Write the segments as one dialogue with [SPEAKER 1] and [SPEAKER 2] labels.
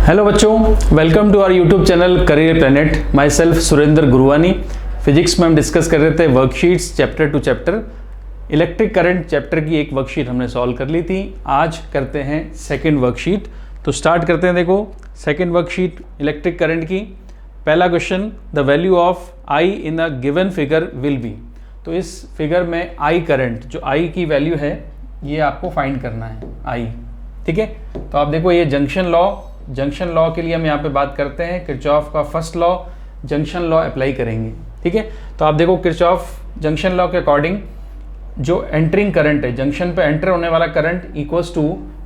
[SPEAKER 1] Hello बच्चों, welcome to our YouTube channel career planet. Myself Surendra Guruvani. Physics में हम discuss कर रहे थे worksheets chapter to chapter. Electric current chapter की एक वर्कशीट हमने सॉल्व कर ली थी। आज करते हैं सेकंड वर्कशीट। तो स्टार्ट करते हैं। देखो सेकंड वर्कशीट इलेक्ट्रिक करंट की। पहला question, the value of I in a given figure will be. तो इस फिगर में आई करंट, जो आई की वैल्यू है, ये आपको फाइंड करना है आई। ठीक है, तो आप देखो ये जंक्शन लॉ के लिए हम यहाँ पे बात करते हैं। किरचॉफ का first law, junction law apply करेंगे। ठीक है, तो आप देखो किरचॉफ जंक्शन लॉ के अकॉर्डिंग जो एंटरिंग करंट है, जंक्शन पे एंटर होने वाला करंट इक्वल्स टू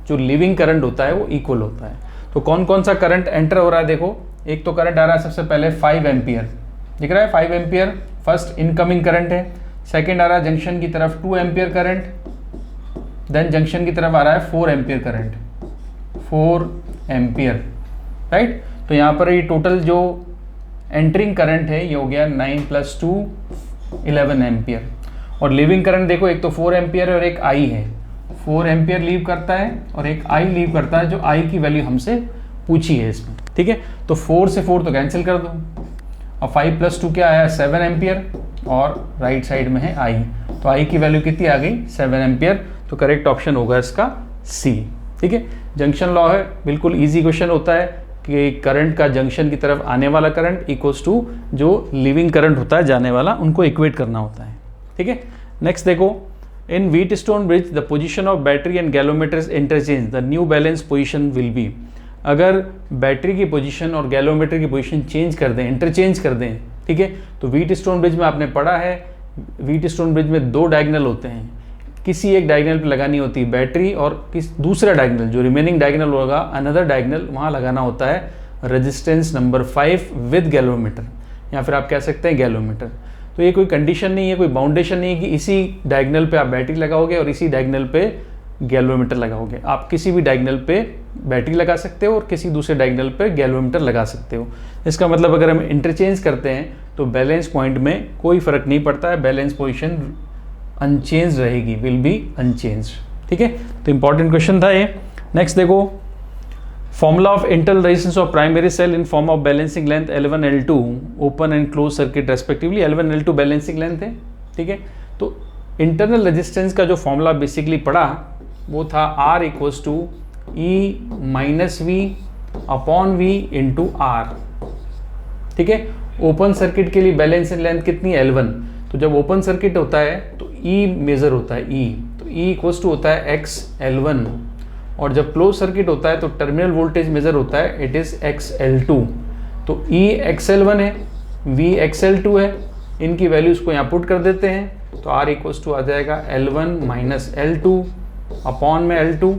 [SPEAKER 1] जो लिविंग करंट होता है वो इक्वल होता है। तो कौन कौन सा करंट एंटर हो रहा है? देखो एक तो करंट आ रहा है सबसे पहले 5 एम्पियर, दिख रहा है 5 एम्पियर फर्स्ट इनकमिंग करंट है। सेकेंड आ रहा है जंक्शन की तरफ 2 एम्पियर करंट, देन जंक्शन की तरफ आ रहा है 4 एम्पियर करंट, 4 एम्पियर, राइट। तो यहाँ पर ये टोटल जो एंटरिंग करंट है ये हो गया 9 + 2 11 एम्पियर। और लिविंग करंट देखो एक तो 4 एम्पियर है और एक आई है। 4 एम्पियर लीव करता है और एक आई लीव करता है, जो आई की वैल्यू हमसे पूछी है इसमें। ठीक है, तो 4 से 4 तो कैंसिल कर दो और 5 + 2 क्या आया? 7 एम्पियर और राइट साइड में है आई। तो आई की वैल्यू कितनी आ गई? 7 एम्पियर। तो करेक्ट ऑप्शन होगा इसका सी। ठीक है, जंक्शन लॉ है, बिल्कुल इजी क्वेश्चन होता है कि करंट का जंक्शन की तरफ आने वाला करंट इक्वल्स टू जो लिविंग करंट होता है जाने वाला, उनको इक्वेट करना होता है। ठीक है, नेक्स्ट देखो, in Wheatstone bridge the position of battery and galvanometer interchange, the new balance position will be. अगर बैटरी की पोजीशन और गैलोमीटर की पोजीशन चेंज कर दें, इंटरचेंज कर दें, ठीक है, तो व्हीटस्टोन ब्रिज में आपने पढ़ा है, व्हीटस्टोन ब्रिज में 2 डायगोनल होते हैं। किसी एक डायगोनल पे लगानी होती है बैटरी और दूसरा डायगोनल, जो रिमेनिंग डायगोनल होगा अनदर डायगोनल, वहाँ लगाना होता है रेजिस्टेंस नंबर 5 विद गैलोमीटर, या फिर आप कह सकते हैं गैलोमीटर। तो ये कोई कंडीशन नहीं है, कोई बाउंडेशन नहीं है कि इसी डायगोनल पे आप बैटरी लगाओगे और इसी डायगोनल पे गैलोमीटर लगाओगे। आप किसी भी डायगोनल पे बैटरी लगा सकते हो और किसी दूसरे डायगोनल पे गैलोमीटर लगा सकते हो। इसका मतलब अगर हम इंटरचेंज करते हैं तो बैलेंस पॉइंट में कोई फर्क नहीं पड़ता है, बैलेंस पोजिशन अनचेंज रहेगी, विल बी अनचेंज। ठीक है, तो इंपॉर्टेंट क्वेश्चन था ये। नेक्स्ट देखो, formula of internal resistance of primary cell in form of balancing length L1 L2 open and close circuit respectively. L1 L2 balancing length है। ठीक है, तो इंटरनल रेजिस्टेंस का जो फॉर्मूला बेसिकली पढ़ा वो था R = E - V upon V × R। ठीक है, ओपन सर्किट के लिए बैलेंसिंग लेंथ कितनी? L1। तो जब ओपन सर्किट होता है तो E मेजर होता है, E, तो E = होता है XL1। और जब क्लोज सर्किट होता है तो टर्मिनल वोल्टेज मेजर होता है, इट इज़ XL2। तो E XL1 है, V XL2 है, इनकी वैल्यूज़ को यहाँ पुट कर देते हैं तो R = आ जाएगा L1 - L2 अपॉन में L2,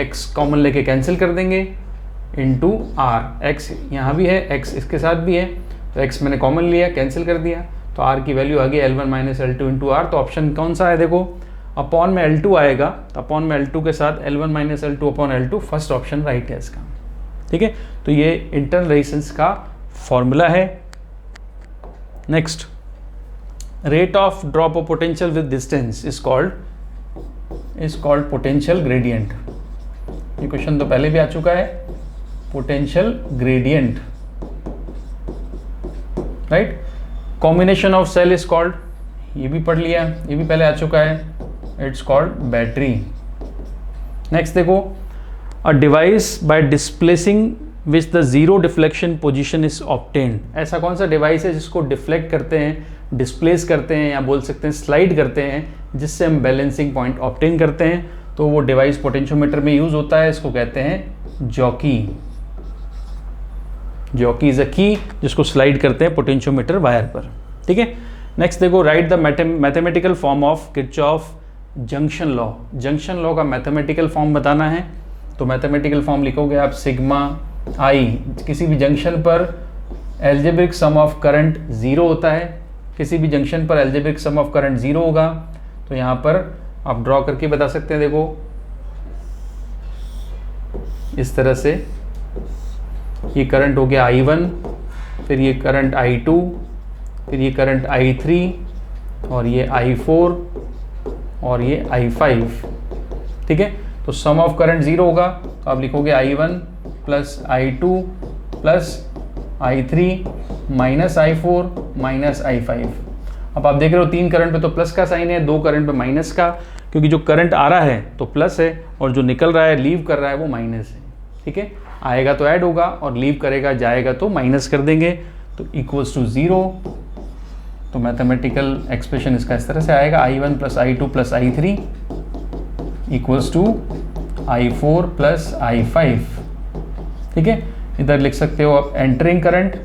[SPEAKER 1] X कॉमन लेके कैंसिल कर देंगे इंटू R। X यहाँ भी है, X इसके साथ भी है, तो X मैंने कॉमन लिया, कैंसिल कर दिया, तो R की वैल्यू आ गई L1 - L2 इंटू R। तो ऑप्शन कौन सा है? देखो अपॉन में L2 आएगा, तो अपॉन में L2 के साथ L1 - L2 upon L2, first option right है इसका। ठीक है, तो ये इंटरनल रेजिस्टेंस का फॉर्मूला है। Next, rate of drop of potential with distance is called potential gradient. ये क्वेश्चन तो पहले भी आ चुका है, potential gradient, right. Combination of cell is called, ये भी पढ़ लिया, ये भी पहले आ चुका है, इट्स कॉल्ड बैटरी। नेक्स्ट देखो, a device by displacing which the zero deflection position is obtained. ऐसा कौन सा डिवाइस है जिसको डिफ्लेक्ट करते हैं, डिस्प्लेस करते हैं, या बोल सकते हैं स्लाइड करते हैं, जिससे हम बैलेंसिंग पॉइंट ऑब्टेन करते हैं? तो वो डिवाइस पोटेंशियोमीटर में यूज होता है, इसको कहते हैं जॉकी। जॉकी इज अ की, जिसको स्लाइड करते हैं पोटेंशियोमीटर वायर पर। ठीक है, नेक्स्ट देखो, right the mathematical form of Kirchhoff junction law. Junction law का मैथमेटिकल फॉर्म बताना है, तो मैथमेटिकल फॉर्म लिखोगे आप सिग्मा आई। किसी भी जंक्शन पर एल्जेब्रिक सम ऑफ करंट 0 होता है, किसी भी जंक्शन पर एल्जेब्रिक सम ऑफ करंट 0 होगा, तो यहाँ पर आप ड्रॉ करके बता सकते हैं। देखो इस तरह से, ये करंट हो गया I1, फिर ये करंट I2, फिर ये करंट I3 और ये I4 और ये I5। ठीक है, तो सम ऑफ करंट 0 होगा, तो आप लिखोगे I1 plus I2 plus I3 minus I4 minus I5। अब आप देख रहे हो 3 करंट पे तो प्लस का साइन है, 2 करंट पे माइनस का, क्योंकि जो करंट आ रहा है तो प्लस है और जो निकल रहा है लीव कर रहा है वो माइनस है। ठीक है, आएगा तो ऐड होगा और लीव करेगा जाएगा तो माइनस कर देंगे, तो इक्वल्स टू 0। तो मैथमेटिकल एक्सप्रेशन इसका इस तरह से आएगा I1 plus I2 plus I3 equals to I4 plus I5। ठीक है, इधर लिख सकते हो आप entering current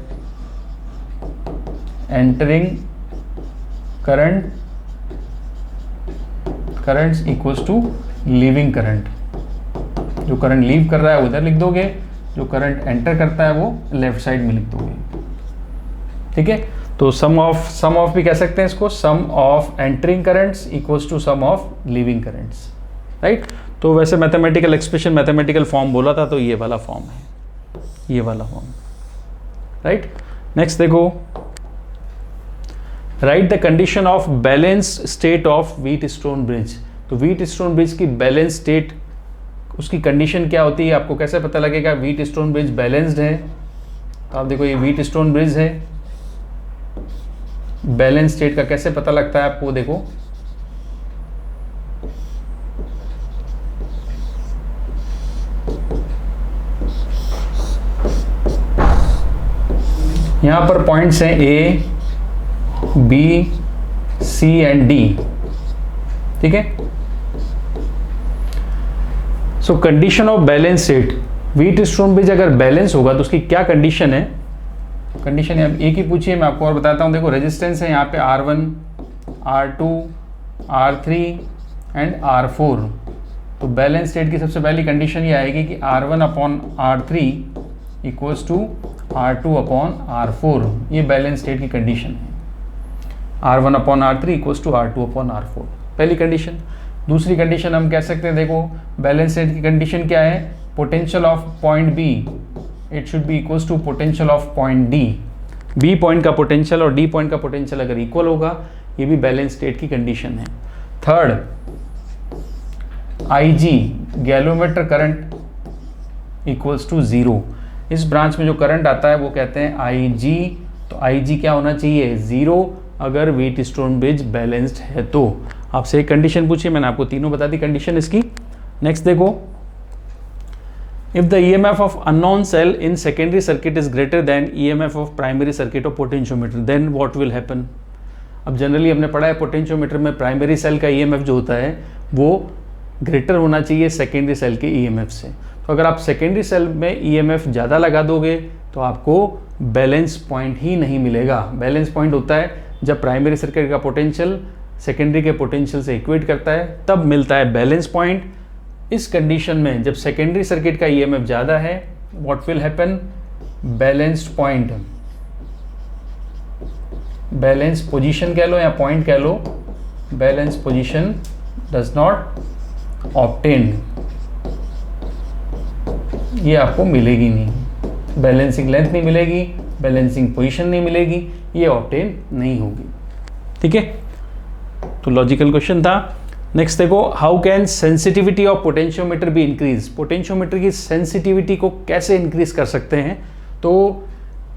[SPEAKER 1] equals to leaving current. जो करंट लीव कर रहा है उधर लिख दोगे, जो करंट एंटर करता है वो लेफ्ट साइड में लिख दोगे। ठीक है, तो सम ऑफ भी कह सकते हैं इसको, sum of entering currents equals to sum of leaving currents, right. तो वैसे मैथमेटिकल एक्सप्रेशन मैथमेटिकल फॉर्म बोला था तो ये वाला फॉर्म है, ये वाला फॉर्म, राइट। नेक्स्ट देखो, right the condition of balance state of Wheatstone bridge. तो व्हीटस्टोन ब्रिज की बैलेंस स्टेट, उसकी कंडीशन क्या होती है, आपको कैसे पता लगेगा व्हीटस्टोन ब्रिज बैलेंस्ड है। तो आप देखो ये व्हीटस्टोन ब्रिज है, बैलेंस स्टेट का कैसे पता लगता है आपको, देखो यहां पर पॉइंट्स हैं A, B, C and D। ठीक है, सो condition of balance state, Wheatstone bridge अगर बैलेंस होगा तो उसकी क्या कंडीशन है। कंडीशन है एक ही पूछिए, मैं आपको और बताता हूँ। देखो रेजिस्टेंस है यहाँ पे R1, R2, R3 and R4। तो बैलेंस स्टेट की सबसे पहली कंडीशन ये आएगी कि R1 upon R3 equals to R2 upon R4। ये बैलेंस स्टेट की कंडीशन है, R1 upon R3 equals to R2 upon R4, पहली कंडीशन। दूसरी कंडीशन हम कह सकते हैं, देखो बैलेंस स्टेट की कंडीशन क्या है, potential of point B it should be equals to potential of point D। B point का पोटेंशियल और D पॉइंट का पोटेंशियल अगर इक्वल होगा, ये भी बैलेंस स्टेट की कंडीशन है। Third, IG galvanometer current equals to 0। इस ब्रांच में जो करंट आता है वो कहते हैं IG। तो IG क्या होना चाहिए, 0, अगर व्हीटस्टोन ब्रिज बैलेंस्ड है तो। आपसे एक कंडीशन पूछिए, मैंने आपको तीनों बता दी कंडीशन इसकी। नेक्स्ट देखो, if the EMF of unknown cell in secondary circuit is greater than EMF of primary circuit of potentiometer, then what will happen. अब जनरली हमने पढ़ा है पोटेंशियोमीटर में प्राइमरी सेल का EMF जो होता है वो ग्रेटर होना चाहिए सेकेंडरी सेल के EMF से। तो अगर आप सेकेंडरी सेल में EMF ज़्यादा लगा दोगे तो आपको बैलेंस पॉइंट ही नहीं मिलेगा। बैलेंस पॉइंट होता है जब प्राइमरी सर्किट का पोटेंशियल सेकेंडरी के पोटेंशियल से इक्वेट करता है, तब मिलता है बैलेंस पॉइंट। इस कंडीशन में जब सेकेंडरी सर्किट का EMF ज़्यादा है, what will happen, balanced point, balance position कह लो या पॉइंट कह लो, balance position does not obtain, ये आपको मिलेगी नहीं। बैलेंसिंग लेंथ नहीं मिलेगी, बैलेंसिंग पोजीशन नहीं मिलेगी, ये ऑब्टेन नहीं होगी। ठीक है, तो लॉजिकल क्वेश्चन था। नेक्स्ट देखो, how can sensitivity of potentiometer be increase. Potentiometer की सेंसिटिविटी को कैसे इंक्रीज कर सकते हैं। तो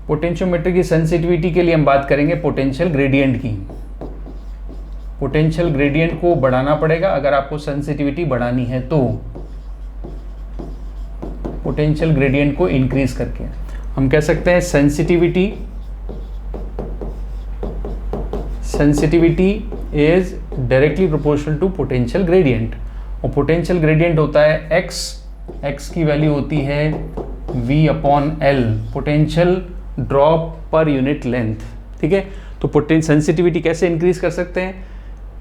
[SPEAKER 1] पोटेंशियोमीटर की सेंसिटिविटी के लिए हम बात करेंगे पोटेंशियल ग्रेडियंट की। पोटेंशियल ग्रेडियंट को बढ़ाना पड़ेगा अगर आपको सेंसिटिविटी बढ़ानी है तो, पोटेंशियल ग्रेडियंट को इंक्रीज करके हम कह सकते हैं sensitivity is directly proportional to potential gradient. और पोटेंशियल ग्रेडियंट होता है x की वैल्यू होती है v upon l, potential drop per unit length. ठीक है, तो सेंसिटिविटी कैसे इंक्रीज कर सकते हैं,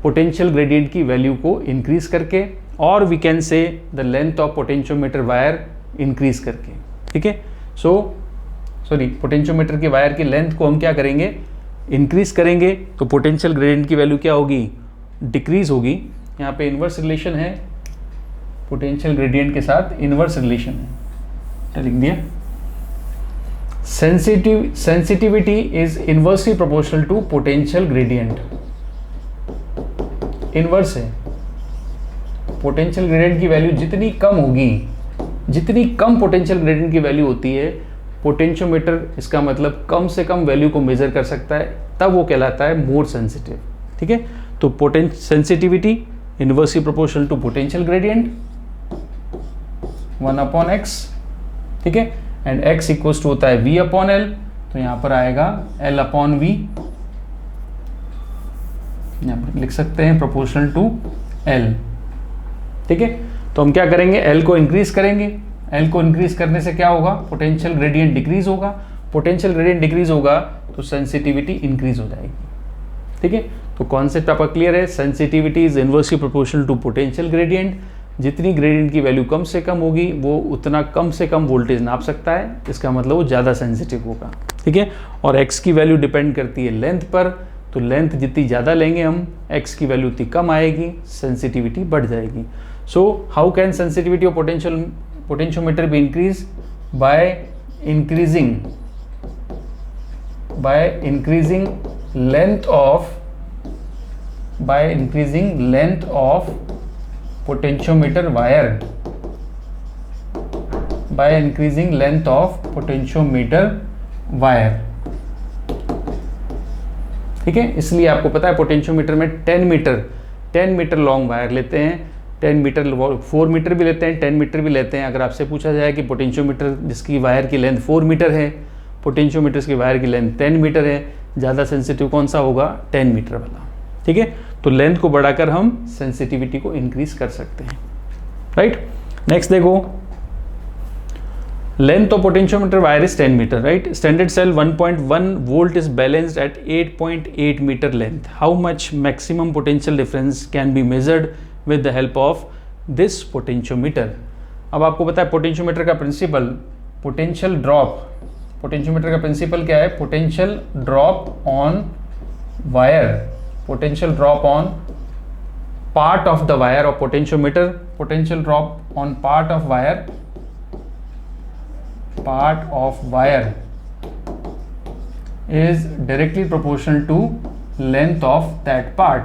[SPEAKER 1] पोटेंशियल ग्रेडियंट की वैल्यू को इंक्रीज करके, और we can say the length of potentiometer wire increase करके। ठीक है, पोटेंशियोमीटर के वायर की लेंथ को हम क्या करेंगे, इंक्रीज करेंगे, तो पोटेंशियल ग्रेडियंट की वैल्यू क्या होगी, डिक्रीज होगी। यहाँ पे इन्वर्स रिलेशन है, पोटेंशियल ग्रेडियंट के साथ इन्वर्स रिलेशन है, क्या लिख दिया, sensitivity is inversely proportional to potential gradient. Inverse है, पोटेंशियल ग्रेडियंट की वैल्यू जितनी कम होगी जितनी कम पोटेंशियल ग्रेडियंट की वैल्यू होती है, पोटेंशियोमीटर इसका मतलब कम से कम वैल्यू को मेजर कर सकता है, तब वो कहलाता है मोर सेंसिटिव। ठीक है, तो sensitivity inversely proportional to potential gradient 1/x। ठीक है, एंड x इक्वल्स टू होता है v/L, तो यहां पर आएगा L/v, यहां पर लिख सकते हैं प्रोपोर्शनल टू L। ठीक है, तो हम क्या करेंगे, L को इंक्रीज करेंगे। L को इंक्रीज करने से क्या होगा, पोटेंशियल ग्रेडियंट डिक्रीज होगा। पोटेंशियल ग्रेडियंट डिक्रीज होगा तो सेंसिटिविटी इंक्रीज हो जाएगी। ठीक है, तो कॉन्सेप्ट आपका क्लियर है। Sensitivity is inversely proportional to potential gradient. जितनी ग्रेडियंट की वैल्यू कम से कम होगी, वो उतना कम से कम वोल्टेज नाप सकता है, इसका मतलब वो ज़्यादा सेंसिटिव होगा। ठीक है, और x की वैल्यू डिपेंड करती है लेंथ पर, तो लेंथ जितनी ज़्यादा लेंगे हम, x की वैल्यू उतनी कम आएगी, सेंसिटिविटी बढ़ जाएगी। So how can sensitivity of potentiometer be increase? By increasing length of potentiometer wire, by increasing length of potentiometer wire। ठीक है, इसलिए आपको पता है पोटेंशियोमीटर में 10 मीटर लॉन्ग वायर लेते हैं, 10 मीटर 4 मीटर भी लेते हैं, 10 मीटर भी लेते हैं। अगर आपसे पूछा जाए कि पोटेंशियोमीटर जिसकी वायर की लेंथ 4 मीटर है, पोटेंशियोमीटर की वायर की लेंथ 10 मीटर है, ज़्यादा सेंसिटिव कौन सा होगा? 10 मीटर वाला। ठीक है, तो लेंथ को बढ़ाकर हम सेंसिटिविटी को इंक्रीज कर सकते हैं। राइट, नेक्स्ट देखो, length of potentiometer wire is 10 metre. Right, standard cell 1.1 volt is balanced at 8.8 metre length. How much maximum potential difference can be measured with the help of this potentiometer? अब आपको पता है potentiometer का principle potential drop. Potentiometer का principle क्या है? Potential drop on wire, potential drop on part of the wire of potentiometer, potential drop on part of wire is directly proportional to length of that part.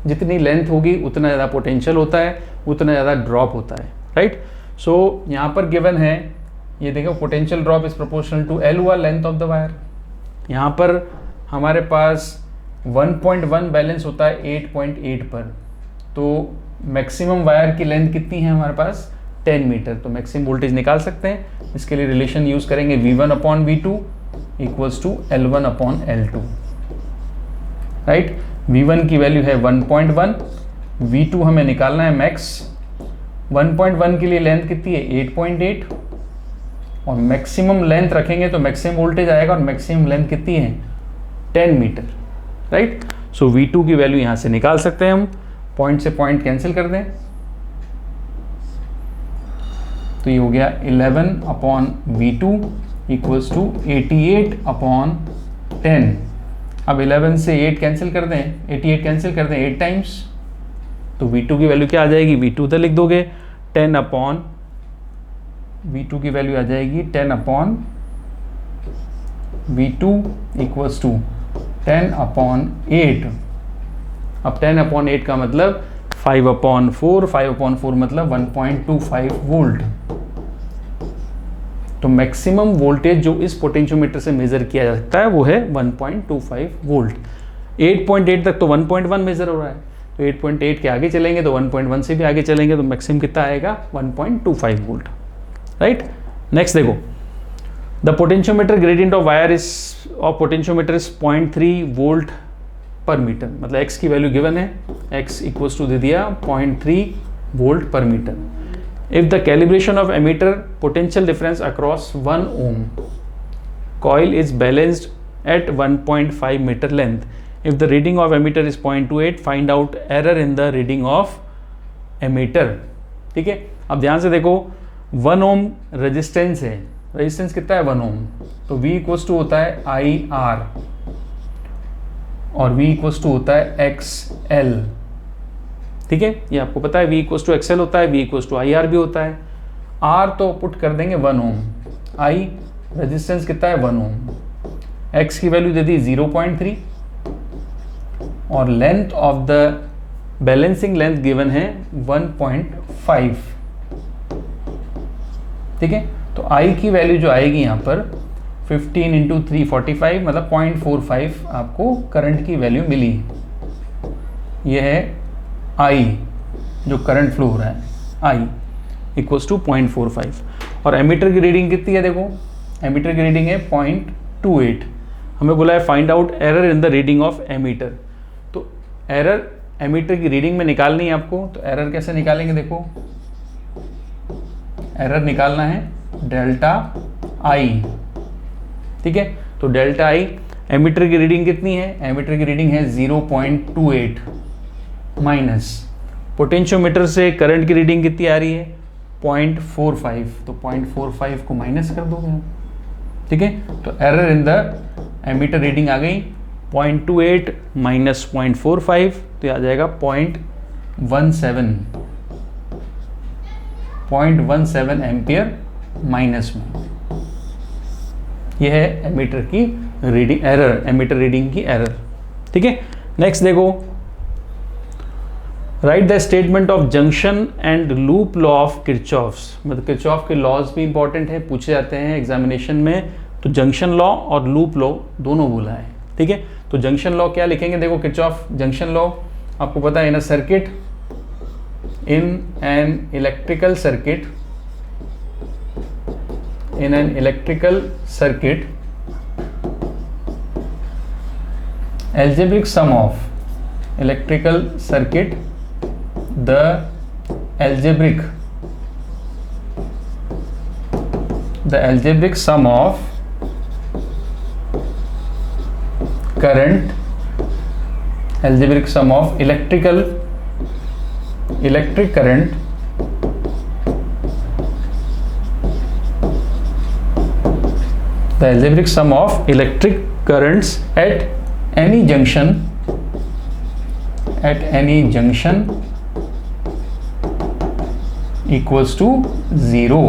[SPEAKER 1] जितनी length होगी उतना ज़्यादा potential होता है, उतना ज़्यादा ड्रॉप होता है। राइट, सो यहाँ पर गिवन है, ये देखो potential drop is proportional to L हुआ लेंथ ऑफ द वायर। यहाँ पर हमारे पास 1.1 बैलेंस होता है 8.8 पर, तो मैक्सिमम वायर की लेंथ कितनी है हमारे पास? 10 मीटर। तो मैक्सिमम वोल्टेज निकाल सकते हैं। इसके लिए रिलेशन यूज करेंगे V1/V2 equals to L1/L2। Right, V1 की वैल्यू है 1.1, V2 हमें निकालना है मैक्स। 1.1 के लिए लेंथ कितनी है? 8.8, और मैक्सिमम लेंथ रखेंगे तो मैक्सिमम वोल्टेज आएगा, और मैक्सिमम लेंथ कितनी है? 10 मीटर। राइट, सो V2 की वैल्यू यहां से निकाल सकते हैं हम, पॉइंट से पॉइंट कैंसिल कर दें, तो ये हो गया 11/V2 इक्वल्स टू 88/10। अब 11 से 8 कैंसिल कर दें, 88 कैंसिल कर दें 8 टाइम्स, तो V2 की वैल्यू क्या आ जाएगी? V2 उधर लिख दोगे, V2 की वैल्यू आ जाएगी 10/V2 इक्वल्स टू 10/8। अब 10/8 का मतलब 5/4, 5/4 मतलब 1.25 वोल्ट। तो मैक्सिमम वोल्टेज जो इस पोटेंशियोमीटर से मेजर किया जा सकता है वो है 1.25 वोल्ट। 8.8 तक तो 1.1 मेजर हो रहा है, तो 8.8 के आगे चलेंगे तो 1.1 से भी आगे चलेंगे, तो मैक्सिमम कितना आएगा? 1.25 वोल्ट। राइट, नेक्स्ट देखो, the potentiometer gradient of wire is potentiometer is 0.3 volt per metre. मतलब x की वैल्यू गिवन है, x इक्वल्स टू दे दिया 0.3 volt per metre. If the calibration of ammeter potential difference across 1 ohm coil is balanced at 1.5 meter length. If the reading of ammeter is 0.28, find out error in the reading of ammeter। ठीक है, अब ध्यान से देखो, 1 ohm resistance है, resistance कितना है? 1 ohm, तो V इक्वल्स टू होता है IR और V इक्वल्स टू होता है XL। ठीक है, ये आपको पता है, V इक्वल्स टू XL होता है, V इक्वल्स टू IR भी होता है। R तो पुट कर देंगे 1 ohm, I रेजिस्टेंस कितना है? 1 ohm, X की वैल्यू दे दी 0.3, और length of the balancing length given है 1.5। ठीक है। तो I की वैल्यू जो आएगी यहाँ पर 15 इंटू 345 मतलब 0.45 आपको करंट की वैल्यू मिली। यह है I जो करंट फ्लो हो रहा है, I इक्वल्स टू 0.45। और एमीटर की रीडिंग कितनी है, देखो एमीटर की रीडिंग है 0.28। हमें बोला है find out error in the reading of ammeter. तो एरर एमीटर की रीडिंग में निकालनी है आपको। तो एरर कैसे निकालेंगे, देखो एरर निकालना है डेल्टा आई, ठीक है। तो डेल्टा आई, एमीटर की रीडिंग कितनी है, एमीटर की रीडिंग है 0.28 माइनस पोटेंशियोमीटर से करंट की रीडिंग कितनी आ रही है 0.45। तो 0.45 को माइनस कर दोगे आप, ठीक है। तो error in the ammeter reading आ गई 0.28 माइनस 0.45, तो आ जाएगा 0.17 एम्पियर माइनस में। यह है एमीटर की रीडिंग एरर, एमीटर रीडिंग की एरर, ठीक है। नेक्स्ट देखो, right the statement of junction and loop law of Kirchhoff's. मतलब किरचॉफ के लॉज भी इंपॉर्टेंट है, पूछे जाते हैं एग्जामिनेशन में। तो जंक्शन लॉ और लूप लॉ दोनों बोला है, ठीक है। तो जंक्शन लॉ क्या लिखेंगे, देखो किरचॉफ जंक्शन लॉ आपको पता है, in a circuit, in an electrical circuit, in an electrical circuit, algebraic sum of electrical circuit, the algebraic sum of current, algebraic sum of electric current the algebraic sum of electric currents at any junction equals to 0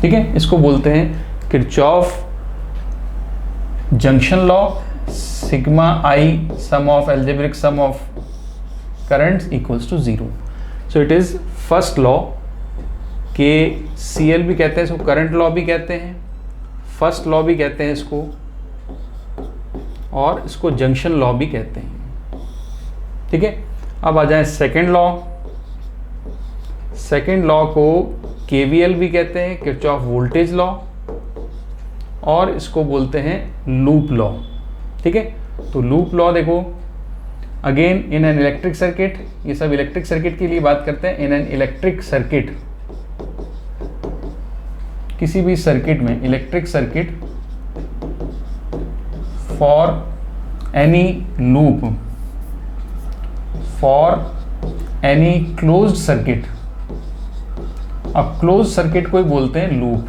[SPEAKER 1] ठीक है। इसको बोलते हैं Kirchhoff junction law, sigma I sum of algebraic sum of currents equals to 0। So it is first law, KCL भी कहते हैं इसको, current law भी कहते हैं, फर्स्ट लॉ भी कहते हैं इसको, और इसको जंक्शन लॉ भी कहते हैं, ठीक है। अब आ जाए सेकंड लॉ। सेकंड लॉ को KVL भी कहते हैं, किरचॉफ वोल्टेज लॉ, और इसको बोलते हैं लूप लॉ, ठीक है। तो लूप लॉ देखो, again in an electric circuit, ये सब इलेक्ट्रिक सर्किट के लिए बात करते हैं। इन एन इलेक्ट्रिक सर्किट, किसी भी सर्किट में, electric circuit, for any loop, for any closed circuit. अब क्लोज्ड सर्किट को ही बोलते हैं loop,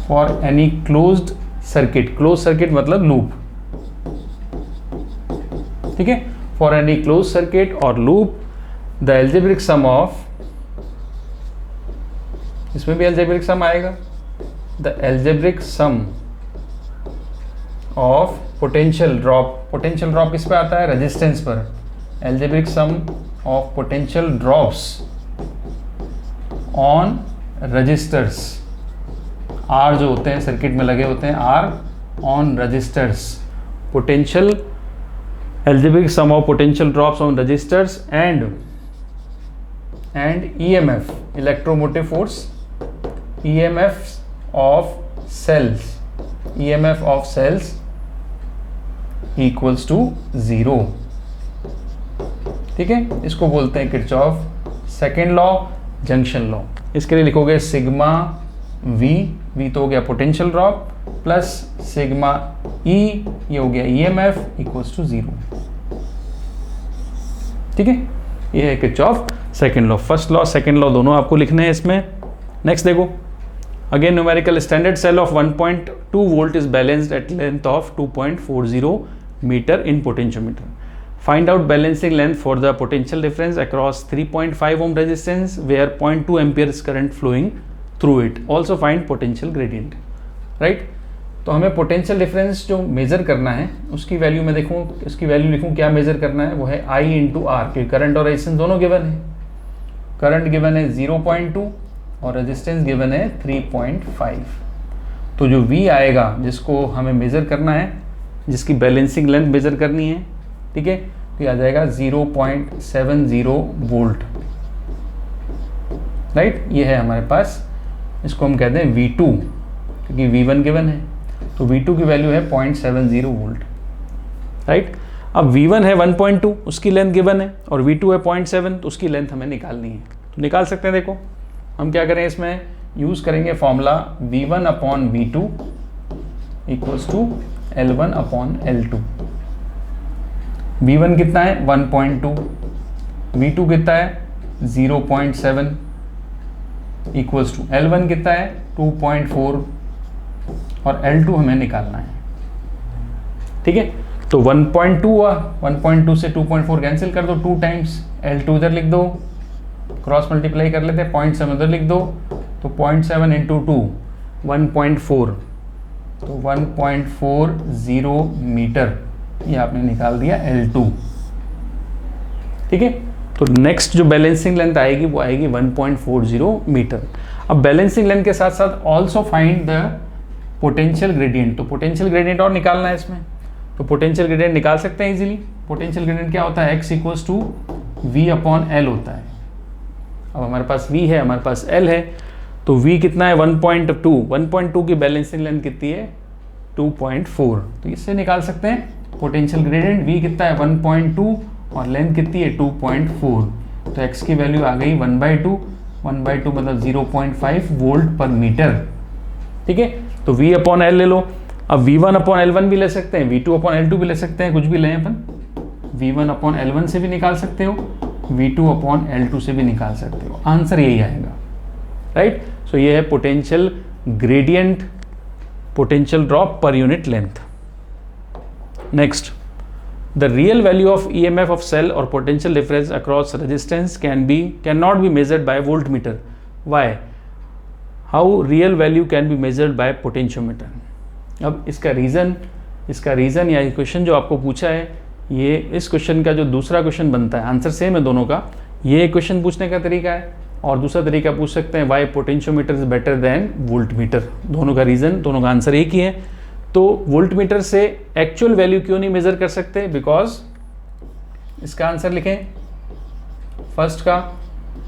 [SPEAKER 1] for any closed circuit, close circuit मतलब लूप, ठीक है। फॉर एनी क्लोज सर्किट और loop, the algebraic sum of, इसमें भी एल्जेब्रिक सम आएगा, the algebraic sum of potential drop. Potential drop किस पे आता है, रेजिस्टेंस पर। Algebraic sum of potential drops on resistors, R जो होते हैं सर्किट में लगे होते हैं, R on resistors, potential algebraic sum of potential drops on resistors and EMF, electromotive force, EMF of cells equals to 0, ठीक है। इसको बोलते हैं Kirchhoff second law, junction law. इसके लिए लिखोगे सिग्मा V तो हो गया potential drop, plus sigma E, ये हो गया EMF इक्वल्स टू 0, ठीक है। ये है Kirchhoff second law. First law second law दोनों आपको लिखने हैं इसमें। नेक्स्ट देखो, again numerical standard cell of 1.2 volt is balanced at length of 2.40 metre in potentiometer. Find out balancing length for the potential difference across 3.5 ohm resistance where 0.2 amperes current flowing through it. Also find potential gradient, right. तो हमें potential difference जो measure करना है उसकी value में देखूँ, उसकी value लिखूँ, क्या मेज़र करना है, वो है I इंटू आर, क्योंकि करंट और रेजिस्टेंस दोनों गिवन है। करंट गिवन है 0.2 और रेजिस्टेंस गिवन है 3.5। तो जो V आएगा जिसको हमें मेज़र करना है, जिसकी बैलेंसिंग लेंथ मेज़र करनी है, ठीक है, तो ये आ जाएगा 0.70 वोल्ट, राइट। ये है हमारे पास, इसको हम कहते हैं V2 क्योंकि V1 गिवन है, तो V2 की वैल्यू है 0.70 वोल्ट, राइट। अब V1 है 1.2, उसकी लेंथ गिवन है, और V2 है 0.7, तो उसकी लेंथ हमें निकालनी है। तो निकाल सकते हैं। देखो हम क्या करें, इसमें यूज़ करेंगे formula V1 upon V2 equals to L1 upon L2। V1 कितना है 1.2, V2 कितना है 0.7 इक्वल्स टू L1 कितना है 2.4 और L2 हमें निकालना है, ठीक है। तो 1.2 हुआ, 1.2 से 2.4 कैंसिल कर दो, 2 टाइम्स L2 इधर लिख दो, क्रॉस मल्टीप्लाई कर लेते हैं, 0.7 उधर लिख दो, तो 0.7 इंटू 2 1.4, तो 1.40 मीटर, ये आपने निकाल दिया L2, ठीक है। तो नेक्स्ट जो बैलेंसिंग लेंथ आएगी वो आएगी 1.40 मीटर। अब बैलेंसिंग लेंथ के साथ साथ also find the potential gradient, तो पोटेंशियल ग्रेडियंट और निकालना है इसमें, तो पोटेंशियल ग्रेडियंट निकाल सकते हैं इजीली। पोटेंशियल ग्रेडियंट क्या होता है, x equals to V upon L होता है। अब हमारे पास V है, हमारे पास L है, तो V कितना है 1.2, 1.2 की बैलेंसिंग लेंथ कितनी है 2.4, तो इससे निकाल सकते हैं पोटेंशियल ग्रेडियंट। V कितना है 1.2 और लेंथ कितनी है 2.4, तो x की वैल्यू आ गई 1/2, 1/2 मतलब 0.5 वोल्ट पर मीटर, ठीक है। तो V अपॉन L ले लो। अब V1 अपॉन L1 भी ले सकते हैं, V2 अपॉन L2 भी ले सकते हैं, कुछ भी लें अपन, V1 अपॉन L1 से भी निकाल सकते हो, V2 अपॉन L2 से भी निकाल सकते हो, आंसर यही आएगा, राइट। सो ये है potential gradient, potential drop per unit length. Next, the real value of EMF of cell or potential difference across resistance cannot be measured by voltmeter. Why? How real value can be measured by potentiometer? अब इसका reason या question जो आपको पूछा है, ये इस question का जो दूसरा क्वेश्चन बनता है, आंसर सेम है दोनों का, ये क्वेश्चन पूछने का तरीका है, और दूसरा तरीका पूछ सकते हैं why potentiometer is better than voltmeter. दोनों का रीज़न, दोनों का आंसर एक ही है। तो वोल्टमीटर से एक्चुअल वैल्यू क्यों नहीं मेज़र कर सकते, बिकॉज इसका आंसर लिखें फर्स्ट का,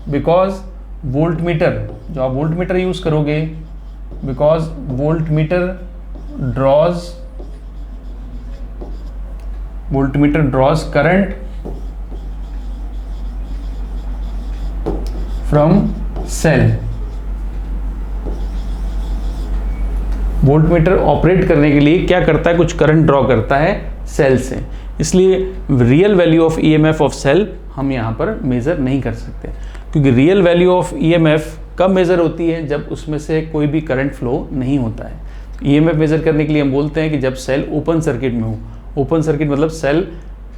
[SPEAKER 1] बिकॉज वोल्टमीटर, जो आप वोल्टमीटर यूज़ करोगे, because voltmeter draws current from cell. Voltmeter operate करने के लिए क्या करता है, कुछ करंट ड्रॉ करता है सेल से, इसलिए real value of EMF of cell हम यहाँ पर मेज़र नहीं कर सकते, क्योंकि रियल वैल्यू ऑफ ईएमएफ कब मेज़र होती है, जब उसमें से कोई भी करंट फ्लो नहीं होता है। ईएमएफ मेज़र करने के लिए हम बोलते हैं कि जब सेल ओपन सर्किट में हो, ओपन सर्किट मतलब सेल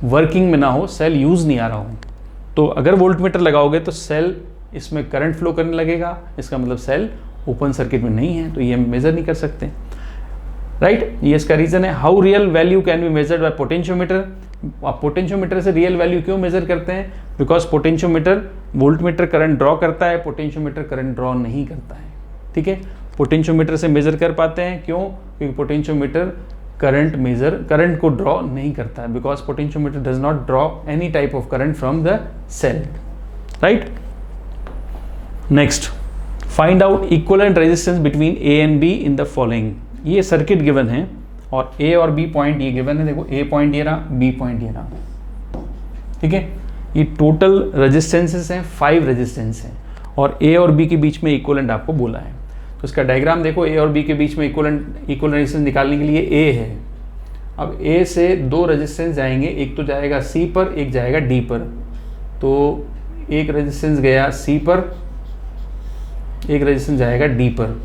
[SPEAKER 1] वर्किंग में ना हो, सेल यूज़ नहीं आ रहा हो, तो अगर वोल्टमीटर लगाओगे तो सेल इसमें करंट फ्लो करने लगेगा, इसका मतलब सेल ओपन सर्किट में नहीं है, तो ये हम मेज़र नहीं कर सकते, राइट। ये इसका रीज़न है। How real value can be measured by potentiometer. आप पोटेंशियोमीटर से रियल वैल्यू क्यों मेज़र करते हैं, because potentiometer, voltmeter current draw करता है, पोटेंशियोमीटर करंट ड्रॉ नहीं करता है, ठीक है। पोटेंशियोमीटर से मेज़र कर पाते हैं, क्यों, क्योंकि पोटेंशियोमीटर करंट को ड्रॉ नहीं करता है, because potentiometer does not draw any type of current from the cell, right. Next, find out equivalent resistance between A and B in the following. ये सर्किट गिवन है और ए और बी पॉइंट ये given है, देखो ए पॉइंट ये रहा, B point ये रहा, ठीक है। ये टोटल रेजिस्टेंसेस हैं, 5 रेजिस्टेंस हैं, और ए और बी के बीच में इक्विवेलेंट आपको बोला है। तो इसका डायग्राम देखो, ए और बी के बीच में इक्विवेलेंट रेजिस्टेंस निकालने के लिए ए है। अब ए से 2 रेजिस्टेंस जाएंगे, एक तो जाएगा सी पर, एक जाएगा डी पर। तो एक रेजिस्टेंस गया सी पर, एक रेजिस्टेंस जाएगा डी पर।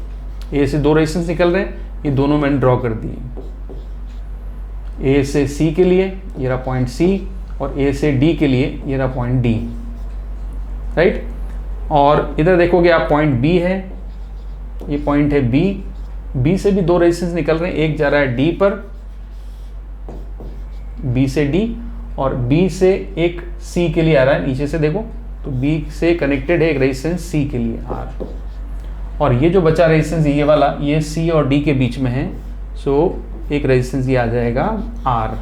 [SPEAKER 1] ए से 2 रेजिस्टेंस निकल रहे हैं, ये दोनों मैंने ड्रॉ कर दिए। ए से सी के लिए ये रहा पॉइंट सी, और ए से डी के लिए ये रहा पॉइंट डी, राइट। और इधर देखोगे आप पॉइंट बी है, ये पॉइंट है बी, बी से भी दो रेजिस्टेंस निकल रहे हैं, एक जा रहा है डी पर, बी से डी, और बी से एक सी के लिए आ रहा है, नीचे से देखो तो बी से कनेक्टेड है एक रेजिस्टेंस सी के लिए आर, और ये जो बचा रेजिस्टेंस ये वाला, ये सी और डी के बीच में है, सो एक रेजिस्टेंस ये आ जाएगा आर।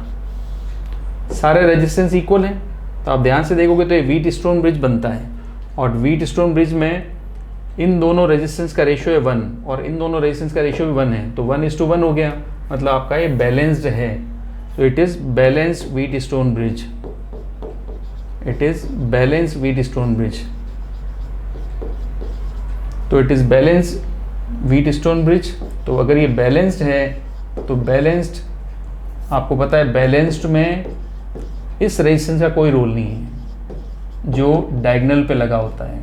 [SPEAKER 1] सारे रेजिस्टेंस इक्वल हैं, तो आप ध्यान से देखोगे तो ये व्हीट स्टोन ब्रिज बनता है, और व्हीट स्टोन ब्रिज में इन दोनों रेजिस्टेंस का रेशियो है 1 और इन दोनों रेजिस्टेंस का रेशियो भी 1 है, तो 1:1 हो गया, मतलब आपका ये बैलेंस्ड है। तो it is balanced Wheatstone bridge, it is balanced Wheatstone bridge. तो it is balanced Wheatstone bridge. तो अगर ये बैलेंस्ड है तो बैलेंस्ड, आपको पता है बैलेंस्ड में इस रेजिस्टेंस का कोई रोल नहीं है जो डायगोनल पे लगा होता है,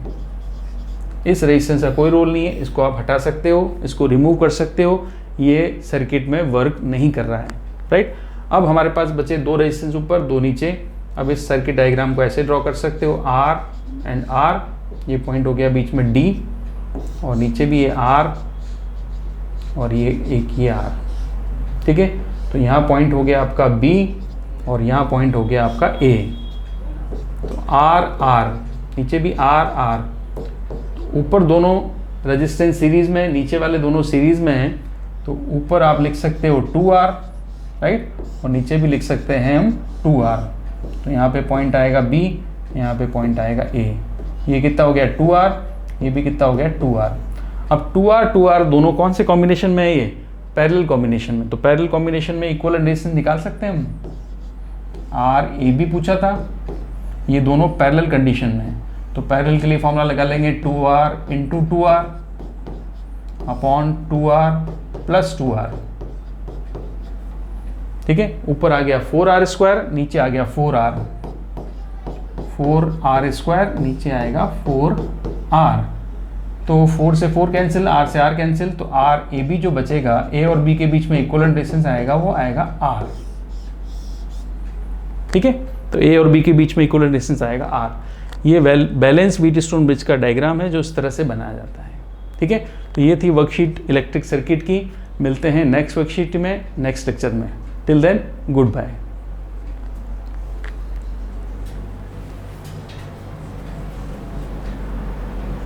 [SPEAKER 1] इस रेजिस्टेंस का कोई रोल नहीं है, इसको आप हटा सकते हो, इसको रिमूव कर सकते हो, ये सर्किट में वर्क नहीं कर रहा है, राइट। अब हमारे पास बचे दो रेजिस्टेंस ऊपर, दो नीचे। अब इस सर्किट डायग्राम को ऐसे ड्रॉ कर सकते हो, आर एंड आर, ये पॉइंट हो गया बीच में डी, और नीचे भी ये आर और ये एक ये आर, ठीक है। तो यहाँ पॉइंट हो गया आपका बी और यहाँ पॉइंट हो गया आपका ए। तो आर आर, नीचे भी आर आर, ऊपर दोनों रेजिस्टेंस सीरीज में, नीचे वाले दोनों सीरीज में हैं, तो ऊपर आप लिख सकते हो 2R, राइट, और नीचे भी लिख सकते हैं हम 2R। तो यहाँ पे पॉइंट आएगा B, यहाँ पे पॉइंट आएगा A। ये कितना हो गया 2R, ये भी कितना हो गया 2R। अब 2R दोनों कौन से कॉम्बिनेशन में है? ये पैरेलल कॉम्बिनेशन में। तो पैरेलल कॉम्बिनेशन में इक्विवेलेंट रेजिस्टेंस निकाल सकते हैं हम। RAB पूछा था, ये दोनों पैरेलल कंडीशन में है, तो पैरेलल के लिए फॉर्मूला लगा लेंगे 2R into 2R upon 2R plus 2R, ठीक है। ऊपर आ गया 4R स्क्वायर, नीचे आ गया 4R, 4R स्क्वायर, नीचे आएगा 4R। तो 4 से 4 कैंसिल, R से R कैंसिल, तो RAB जो बचेगा, A और B के बीच में इक्विवेलेंट रेजिस्टेंस आएगा, वो आएगा R, ठीक है। तो A और B के बीच में इक्विवेलेंट रेजिस्टेंस आएगा R। ये बैलेंस व्हीट स्टोन ब्रिज का डायग्राम है जो इस तरह से बनाया जाता है, ठीक है। तो ये थी वर्कशीट इलेक्ट्रिक सर्किट की। मिलते हैं नेक्स्ट वर्कशीट में, नेक्स्ट लेक्चर में। Till then, good bye.